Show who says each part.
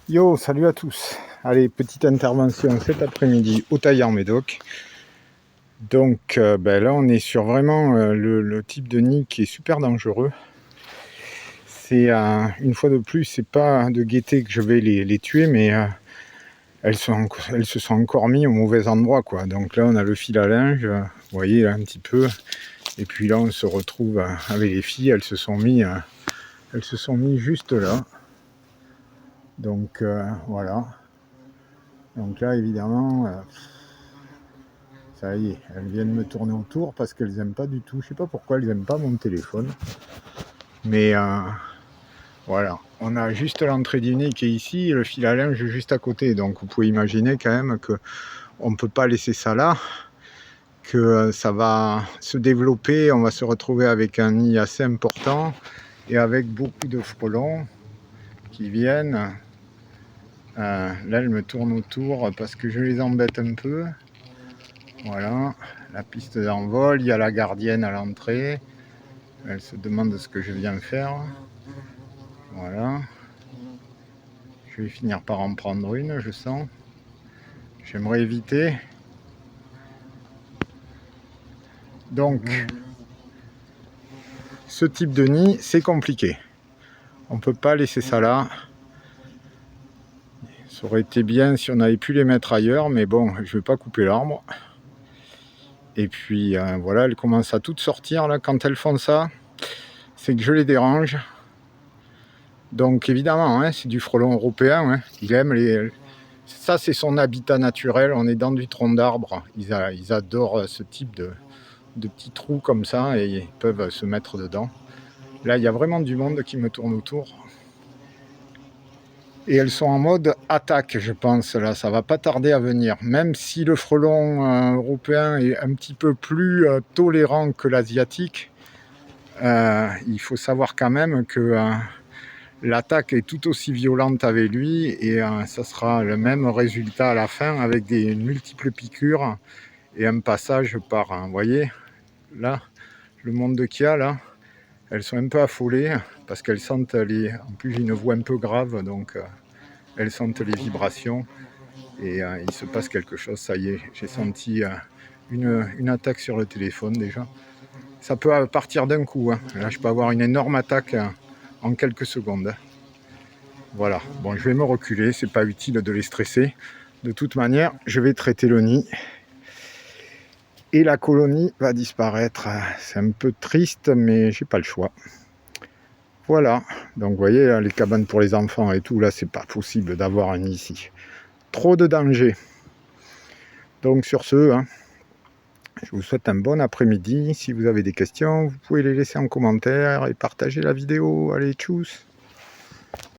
Speaker 1: Yo, salut à tous. Allez, petite intervention cet après-midi au Taillan-Médoc. Donc là, on est sur vraiment le type de nid qui est super dangereux. C'est une fois de plus, c'est pas de gaieté que je vais les tuer, mais elles se sont encore mis au mauvais endroit, quoi. Donc là, on a le fil à linge, vous voyez là un petit peu. Et puis là, on se retrouve avec les filles. Elles se sont mis juste là. Donc voilà. Donc là, évidemment. Ça y est, elles viennent me tourner autour parce qu'elles n'aiment pas du tout. Je sais pas pourquoi elles n'aiment pas mon téléphone. Mais voilà, on a juste l'entrée du nez qui est ici et le fil à linge juste à côté. Donc vous pouvez imaginer quand même qu'on ne peut pas laisser ça là, que ça va se développer. On va se retrouver avec un nid assez important et avec beaucoup de frelons qui viennent. Là, elles me tournent autour parce que je les embête un peu. Voilà, la piste d'envol, il y a la gardienne à l'entrée. Elle se demande ce que je viens faire. Voilà. Je vais finir par en prendre une, je sens. J'aimerais éviter. Donc, ce type de nid, c'est compliqué. On ne peut pas laisser ça là. Ça aurait été bien si on avait pu les mettre ailleurs, mais bon, je ne vais pas couper l'arbre. Et puis, voilà, elles commencent à toutes sortir là. Quand elles font ça, c'est que je les dérange. Donc, évidemment, hein, c'est du frelon européen. Hein. Il aime les... Ça, c'est son habitat naturel. On est dans du tronc d'arbre. Ils adorent ce type de petits trous comme ça et ils peuvent se mettre dedans. Là, il y a vraiment du monde qui me tourne autour. Et elles sont en mode attaque, je pense. Là, ça va pas tarder à venir. Même si le frelon européen est un petit peu plus tolérant que l'asiatique, il faut savoir quand même que l'attaque est tout aussi violente avec lui et ça sera le même résultat à la fin avec des multiples piqûres et un passage par, vous voyez, là, le monde qu'il y a là, elles sont un peu affolées parce qu'elles sentent les... En plus, j'ai une voix un peu grave, donc elles sentent les vibrations et il se passe quelque chose. Ça y est, j'ai senti une attaque sur le téléphone déjà. Ça peut partir d'un coup. Hein. Là, je peux avoir une énorme attaque en quelques secondes. Voilà. Bon, je vais me reculer. C'est pas utile de les stresser. De toute manière, je vais traiter le nid. Et la colonie va disparaître. C'est un peu triste, mais j'ai pas le choix. Voilà, donc vous voyez, là, les cabanes pour les enfants et tout, là, c'est pas possible d'avoir un nid ici. Trop de danger. Donc sur ce, hein, je vous souhaite un bon après-midi. Si vous avez des questions, vous pouvez les laisser en commentaire et partager la vidéo. Allez, tchuss!